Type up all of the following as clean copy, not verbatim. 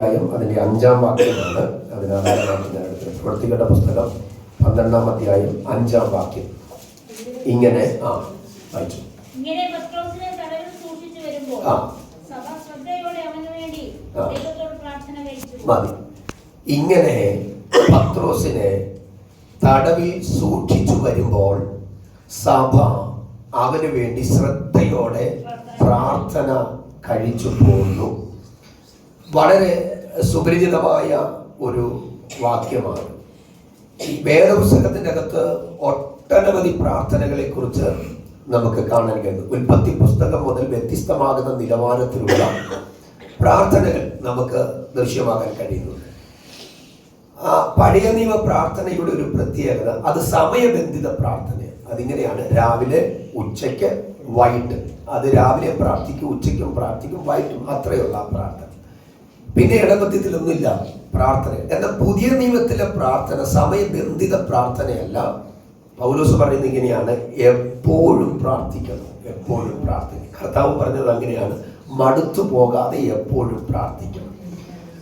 അതിൻ്റെ 5-ാം വാക്യമാണ് അതിനാധാരമായിട്ട് ഞാൻ എടുത്തത്. പ്രവൃത്തികളുടെ പുസ്തകം 12-ാം അധ്യായം 5-ാം വാക്യം ഇങ്ങനെ വായിച്ചു. മതി. ഇങ്ങനെ പത്രോസിനെ തടവിൽ സൂക്ഷിച്ചു വരുമ്പോൾ സഭ അവന് വേണ്ടി ശ്രദ്ധയോടെ പ്രാർത്ഥന കഴിച്ചു പോന്നു. വളരെ സുപരിചിതമായ ഒരു വാക്യമാണ്. ഈ വേദപുസ്തകത്തിൻ്റെ അകത്ത് ഒട്ടനവധി പ്രാർത്ഥനകളെ കുറിച്ച് നമുക്ക് കാണാൻ കഴിയും. ഉൽപ്പത്തി പുസ്തകം മുതൽ വ്യത്യസ്തമാകുന്ന നിലവാരത്തിലുള്ള പ്രാർത്ഥനകൾ നമുക്ക് ദൃശ്യമാക്കാൻ കഴിയുന്നുണ്ട്. പഴയ നിയമ പ്രാർത്ഥനയുടെ ഒരു പ്രത്യേകത, അത് സമയബന്ധിത പ്രാർത്ഥന. അതിങ്ങനെയാണ്: രാവിലെ, ഉച്ചയ്ക്ക്, വൈകിട്ട്. അത് രാവിലെ പ്രാർത്ഥിക്കും, ഉച്ചയ്ക്കും പ്രാർത്ഥിക്കും, വൈകിട്ടും. അത്രയുള്ള പ്രാർത്ഥന. പിന്നെ ഇടമധ്യത്തിലൊന്നുമില്ല പ്രാർത്ഥന. എന്നാൽ പുതിയ നിയമത്തിലെ പ്രാർത്ഥന സമയബന്ധിത പ്രാർത്ഥനയല്ല. പൗലോസ് പറയുന്നത് ഇങ്ങനെയാണ്: എപ്പോഴും പ്രാർത്ഥിക്കണം, എപ്പോഴും പ്രാർത്ഥിക്കണം. കർത്താവ് പറഞ്ഞത് അങ്ങനെയാണ്: മടുത്തു പോകാതെ എപ്പോഴും പ്രാർത്ഥിക്കണം.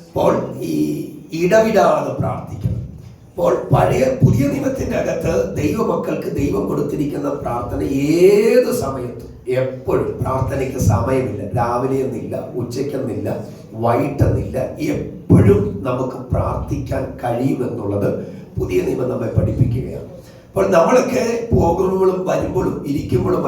അപ്പോൾ ഈ ഇടവിടാതെ പ്രാർത്ഥിക്കണം. അപ്പോൾ പുതിയ നിയമത്തിൻ്റെ അകത്ത് ദൈവമക്കൾക്ക് ദൈവം കൊടുത്തിരിക്കുന്ന പ്രാർത്ഥന ഏത് സമയത്തും എപ്പോഴും. പ്രാർത്ഥനയ്ക്ക് സമയമില്ല, രാവിലെ എന്നില്ല, ഉച്ചയ്ക്കെന്നില്ല, വൈകിട്ടെന്നില്ല. എപ്പോഴും നമുക്ക് പ്രാർത്ഥിക്കാൻ കഴിയുമെന്നുള്ളത് പുതിയ നിയമം നമ്മെ പഠിപ്പിക്കുകയാണ്. അപ്പോൾ നമ്മളൊക്കെ പോകുമ്പോഴും വരുമ്പോഴും ഇരിക്കുമ്പോഴും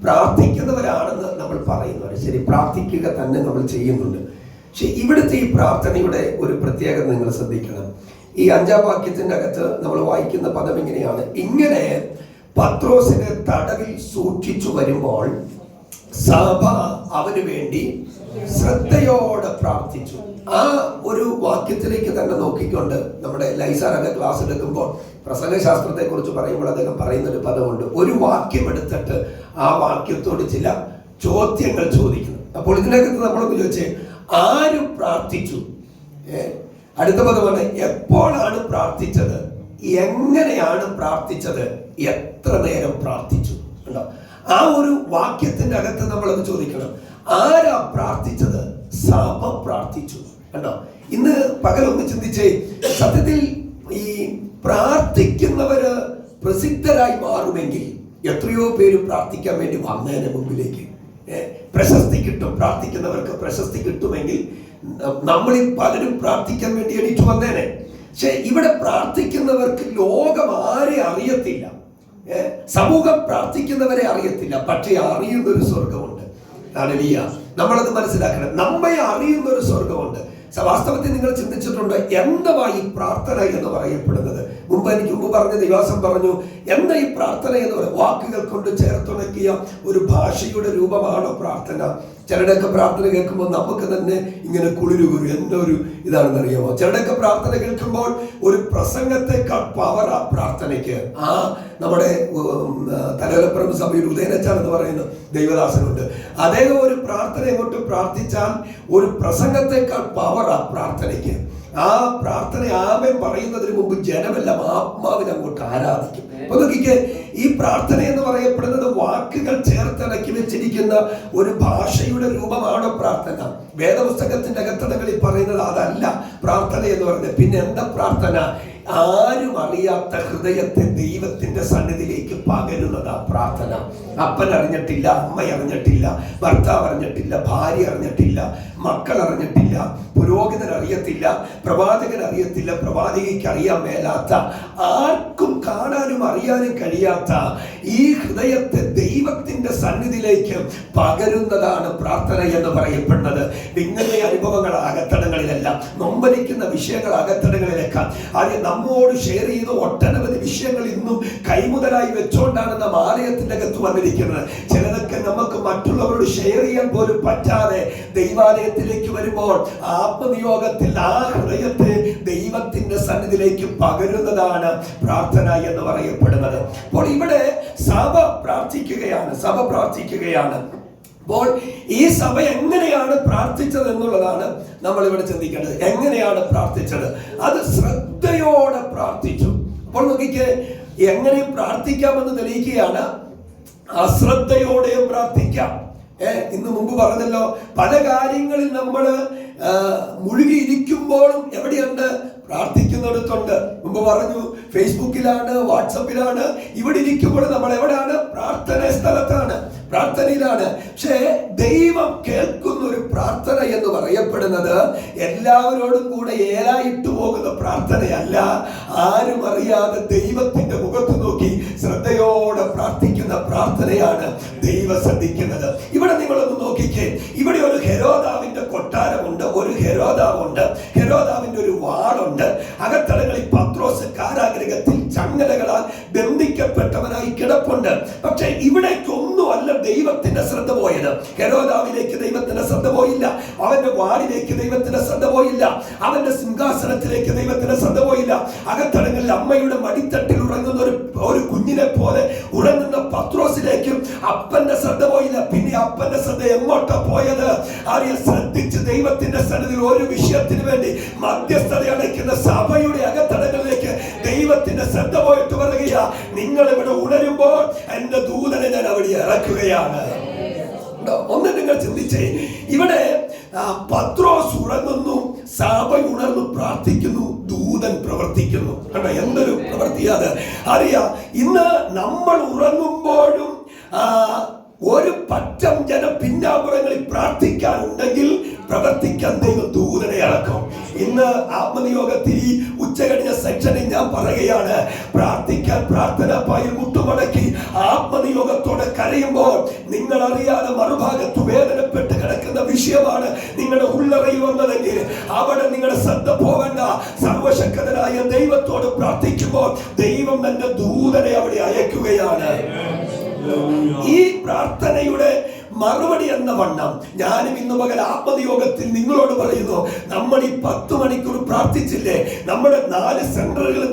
പ്രാർത്ഥിക്കുന്നവരാണെന്ന് നമ്മൾ പറയുന്നവർ. ശരി, പ്രാർത്ഥിക്കുക തന്നെ നമ്മൾ ചെയ്യുന്നുണ്ട്. പക്ഷെ ഇവിടുത്തെ ഈ പ്രാർത്ഥനയുടെ ഒരു പ്രത്യേകത നിങ്ങൾ ശ്രദ്ധിക്കണം. ഈ 5-ാം വാക്യത്തിൻ്റെ അകത്ത് നമ്മൾ വായിക്കുന്ന പദം ഇങ്ങനെയാണ്: ഇങ്ങനെ പത്രോസിനെ തടവിൽ സൂക്ഷിച്ചു വരുമ്പോൾ സഭ അവന് വേണ്ടി ശ്രദ്ധയോടെ പ്രാർത്ഥിച്ചു. ആ ഒരു വാക്യത്തിലേക്ക് തന്നെ നോക്കിക്കൊണ്ട് നമ്മുടെ ലൈസാറൊക്കെ ക്ലാസ് എടുക്കുമ്പോൾ പ്രസംഗശാസ്ത്രത്തെ കുറിച്ച് പറയുമ്പോൾ അദ്ദേഹം പറയുന്നൊരു പദമുണ്ട്: ഒരു വാക്യം എടുത്തിട്ട് ആ വാക്യത്തോട് ചില ചോദ്യങ്ങൾ ചോദിക്കുന്നു. അപ്പോൾ ഇതിനകത്ത് നമ്മളൊന്ന് ചോദിച്ചേ, ആര് പ്രാർത്ഥിച്ചു? അടുത്ത പദമാണ്: എപ്പോഴാണ് പ്രാർത്ഥിച്ചത്? എങ്ങനെയാണ് പ്രാർത്ഥിച്ചത്? എത്ര നേരം പ്രാർത്ഥിച്ചു? ഉണ്ടോ? ആ ഒരു വാക്യത്തിന്റെ അകത്ത് നമ്മളത് ചോദിക്കണം. ആരാ പ്രാർത്ഥിച്ചത്? സഭ പ്രാർത്ഥിച്ചു. കണ്ടോ? ഇന്ന് പകലൊന്ന് ചിന്തിച്ചേ. സത്യത്തിൽ ഈ പ്രാർത്ഥിക്കുന്നവര് പ്രസിദ്ധരായി മാറുമെങ്കിൽ എത്രയോ പേര് പ്രാർത്ഥിക്കാൻ വേണ്ടി വന്നതിന് മുമ്പിലേക്ക്. പ്രശസ്തി കിട്ടും. പ്രാർത്ഥിക്കുന്നവർക്ക് പ്രശസ്തി കിട്ടുമെങ്കിൽ നമ്മളിൽ പലരും പ്രാർത്ഥിക്കാൻ വേണ്ടി എണീറ്റ് വന്നേനെ. പക്ഷെ ഇവിടെ പ്രാർത്ഥിക്കുന്നവർക്ക് ലോകം ആരെ അറിയത്തില്ല, സമൂഹം പ്രാർത്ഥിക്കുന്നവരെ അറിയത്തില്ല. പക്ഷെ അറിയുന്നൊരു സ്വർഗമുണ്ട്. ഹല്ലേലൂയ. നമ്മളത് മനസ്സിലാക്കണം. നമ്മെ അറിയുന്നൊരു സ്വർഗമുണ്ട്. വാസ്തവത്തിൽ നിങ്ങൾ ചിന്തിച്ചിട്ടുണ്ട് എന്തുവാ ഈ പ്രാർത്ഥന എന്ന് പറയപ്പെടുന്നത്? എനിക്ക് മുമ്പ് പറഞ്ഞ ദിവസം പറഞ്ഞു, എന്താ ഈ പ്രാർത്ഥന എന്ന് പറയുന്നത്? വാക്കുകൾ കൊണ്ട് ചേർത്തുണക്കിയ ഒരു ഭാഷയുടെ രൂപമാണോ പ്രാർത്ഥന? ചിലരുടെയൊക്കെ പ്രാർത്ഥന കേൾക്കുമ്പോൾ നമുക്ക് തന്നെ ഇങ്ങനെ കുളിരുകുരു എന്നൊരു ഇതാണെന്ന് അറിയാമോ? ചിലരുടെയൊക്കെ പ്രാർത്ഥന കേൾക്കുമ്പോൾ ഒരു പ്രസംഗത്തെക്കാൾ പവർ ആ പ്രാർത്ഥനയ്ക്ക്. നമ്മുടെ തലവലപ്പുറം സഭയിൽ ഉദയനച്ചാൻ എന്ന് പറയുന്ന ദൈവദാസനുണ്ട്. അദ്ദേഹം ഒരു പ്രാർത്ഥന അങ്ങോട്ട് പ്രാർത്ഥിച്ചാൽ ഒരു പ്രസംഗത്തെക്കാൾ പവർ ആ പ്രാർത്ഥനയ്ക്ക്. ആ പ്രാർത്ഥന ആമേൻ പറയുന്നതിന് മുമ്പ് ജനമെല്ലാം ആത്മാവിനെ അങ്ങോട്ട് ആരാധിക്കും. അപ്പൊ നോക്കിക്കേ, ഈ പ്രാർത്ഥന എന്ന് പറയപ്പെടുന്നത് വാക്കുകൾ ചേർത്തിണക്കി വെച്ചിരിക്കുന്ന ഒരു ഭാഷയുടെ രൂപമാണോ പ്രാർത്ഥന? വേദപുസ്തകത്തിന്റെ അകത്തടങ്ങളിൽ പറയുന്നത് അതല്ല പ്രാർത്ഥന എന്ന് പറയുന്നത്. പിന്നെ എന്താ പ്രാർത്ഥന? ആരും അറിയാത്ത ഹൃദയത്തെ ദൈവത്തിന്റെ സന്നിധിയിലേക്ക് പകരുന്നതാ പ്രാർത്ഥന. അപ്പൻ അറിഞ്ഞിട്ടില്ല, അമ്മ അറിഞ്ഞിട്ടില്ല, ഭർത്താവ് അറിഞ്ഞിട്ടില്ല, ഭാര്യ അറിഞ്ഞിട്ടില്ല, മക്കൾ അറിഞ്ഞിട്ടില്ല, പുരോഹിതൻ അറിയത്തില്ല, പ്രവാചകൻ അറിയത്തില്ല, പ്രവാചകയ്ക്ക് അറിയാൻ മേലാത്ത, ആർക്കും കാണാനും അറിയാനും കഴിയാത്ത ഈ ഹൃദയത്തെ ദൈവത്തിന്റെ സന്നിധിയിലേക്ക് പകരുന്നതാണ് പ്രാർത്ഥന എന്ന് പറയപ്പെടുന്നത്. നിങ്ങളുടെ അനുഭവങ്ങൾ അകത്തടങ്ങളിലെല്ലാം, നൊമ്പരിക്കുന്ന വിഷയങ്ങൾ അകത്തടങ്ങളിലേക്കാം അത് നമ്മോട് ഷെയർ ചെയ്ത ഒട്ടനവധി വിഷയങ്ങൾ ഇന്നും കൈമുതലായി വെച്ചോണ്ടാണ് നാം ആലയത്തിന്റെ അകത്ത് വന്നിരിക്കുന്നത്. ചിലതൊക്കെ നമുക്ക് മറ്റുള്ളവരോട് ഷെയർ ചെയ്യാൻ പോലും പറ്റാതെ ദൈവാലയത്തിലേക്ക് വരുമ്പോൾ ആത്മനിയോഗത്തിൽ ആ ഹൃദയത്തെ ദൈവത്തിന്റെ സന്നിധിയിലേക്ക് പകരുന്നതാണ് പ്രാർത്ഥന എന്ന് പറയപ്പെടുന്നത്. അപ്പോൾ ഇവിടെ സഭ പ്രാർത്ഥിക്കുകയാണ്. അപ്പോൾ ഈ സഭ എങ്ങനെയാണ് പ്രാർത്ഥിച്ചത് എന്നുള്ളതാണ് നമ്മൾ ഇവിടെ ചിന്തിക്കേണ്ടത്. എങ്ങനെയാണ് പ്രാർത്ഥിച്ചത്? അത് ശ്രദ്ധയോടെ പ്രാർത്ഥിച്ചു. അപ്പോൾ നോക്കിക്കേ, എങ്ങനെ പ്രാർത്ഥിക്കാമെന്ന് തെളിയിക്കുകയാണ്. അശ്രദ്ധയോടെയും പ്രാർത്ഥിക്കാം, ഇന്ന് മുമ്പ് പറഞ്ഞല്ലോ, പല കാര്യങ്ങളിൽ നമ്മൾ മുഴുകിയിരിക്കുമ്പോഴും എവിടെയുണ്ട്? പ്രാർത്ഥിക്കുന്നിടത്തുണ്ട്. മുമ്പ് പറഞ്ഞു, ഫേസ്ബുക്കിലാണ്, വാട്സപ്പിലാണ്. ഇവിടെ ഇരിക്കുമ്പോൾ നമ്മൾ എവിടെയാണ്? പ്രാർത്ഥന സ്ഥലത്താണ്, പ്രാർത്ഥനയിലാണ്. പക്ഷേ ദൈവം കേൾക്കുന്ന ഒരു പ്രാർത്ഥന എന്ന് പറയപ്പെടുന്നത് എല്ലാവരോടും കൂടെ ഏലായിട്ട് പോകുന്ന പ്രാർത്ഥനയല്ല. ആരും അറിയാതെ ദൈവത്തിന്റെ മുഖത്ത് നോക്കി ശ്രദ്ധയോടെ പ്രാർത്ഥിക്കുന്ന പ്രാർത്ഥനയാണ് ദൈവം ശ്രദ്ധിക്കുന്നത്. ഇവിടെ നിങ്ങളൊന്ന് നോക്കിക്കേ. ഇവിടെ ഒരു ഹെരോദാവിന്റെ കൊട്ടാരമുണ്ട്, ഒരു ഹെരോദാവുണ്ട്, ഹെരോദാവിന്റെ ഒരു വാളുണ്ട്. അകത്തളങ്ങളിൽ പത്രോസ് കാരാഗൃഹത്തിൽ ചങ്ങലകളാൽ ബന്ധിക്കപ്പെട്ടവനായി കിടപ്പുണ്ട്. പക്ഷെ ഇവിടേക്കൊന്നുമല്ല ദൈവത്തിന്റെ ശ്രദ്ധ പോയത്. ഹെരോദാവിലേക്ക് ദൈവത്തിന്റെ ശ്രദ്ധ പോയില്ല, അവന്റെ വാളിലേക്ക് ദൈവത്തിന്റെ ശ്രദ്ധ പോയില്ല, അവന്റെ സിംഹാസനത്തിലേക്ക് ദൈവത്തിന്റെ ശ്രദ്ധ പോയില്ല. അകത്തളങ്ങളിൽ അമ്മയുടെ മടിത്തട്ടിൽ ഉറങ്ങുന്ന ഒരു കുഞ്ഞിനെ പോലെ ഉറങ്ങുന്ന പത്രോസിലേക്കും അപ്പന്റെ ശ്രദ്ധ പോയില്ല. പിന്നെ അപ്പന്റെ ശ്രദ്ധ എങ്ങോട്ടാ പോയത്? ആരെയും ശ്രദ്ധിച്ച് ദൈവത്തിന്റെ സന്നിധിയിൽ ഒരു വിഷയത്തിന് വേണ്ടി മധ്യസ്ഥത അടയ്ക്കുന്ന സഭയുടെ അകത്തടങ്ങളിലേക്ക് ദൈവത്തിന്റെ ശ്രദ്ധ പോയിട്ട് പറയുക, നിങ്ങൾ ഇവിടെ ഉണരുമ്പോൾ എന്റെ ദൂതനെ ഞാൻ അവിടെ ഇറക്കുകയാണ്. ഒന്ന് നിങ്ങൾ ചിന്തിച്ചേ, ഇവിടെ പത്രോസ് ഉറങ്ങുന്നു, സഭ ഉണർന്നു പ്രാർത്ഥിക്കുന്നു, ദൂതൻ പ്രവർത്തിക്കുന്നു. കണ്ടോ എന്തൊരു പ്രവൃത്തിയാണ്! അറിയാം, ഇന്ന് നമ്മൾ ഉറങ്ങുമ്പോഴും ഒരു പറ്റം ജനം പിന്നാമ്പുറങ്ങളിൽ പ്രാർത്ഥിക്കാനുണ്ടെങ്കിൽ പ്രവർത്തിക്കാൻ ദൈവം ദൂതനെ ഇറക്കും. ഇന്ന് ആത്മനിയോഗത്തിൽ ഈ ഉച്ച കഴിഞ്ഞ സെക്ഷനിൽ ഞാൻ പറയുകയാണ്, പ്രാർത്ഥിക്കാൻ പ്രാർത്ഥനാ പായിൽ മുട്ടുമടക്കി ആത്മനിയോഗത്തോടെ കരയുമ്പോൾ നിങ്ങൾ അറിയാതെ മറുഭാഗത്ത് വേദനപ്പെട്ട് കിടക്കുന്ന വിഷയമാണ് നിങ്ങളുടെ ഉള്ളറയിൽ വന്നതെങ്കിൽ അവിടെ നിങ്ങളുടെ ശ്രദ്ധ പോകണ്ട. സർവശക്തനായ ദൈവത്തോട് പ്രാർത്ഥിക്കുമ്പോൾ ദൈവം തന്നെ ദൂതനെ അവിടെ അയക്കുകയാണ്. ഈ പ്രാർത്ഥനയുടെ മറുപടി എന്ന വണ്ണം ഞാനും ഇന്ന് പകൽ ആത്മനിയോഗത്തിൽ നിങ്ങളോട് പറയുന്നു, നമ്മൾ ഈ 10 മണിക്കൂർ പ്രാർത്ഥിച്ചില്ലേ? നമ്മുടെ 4 സെന്ററുകൾ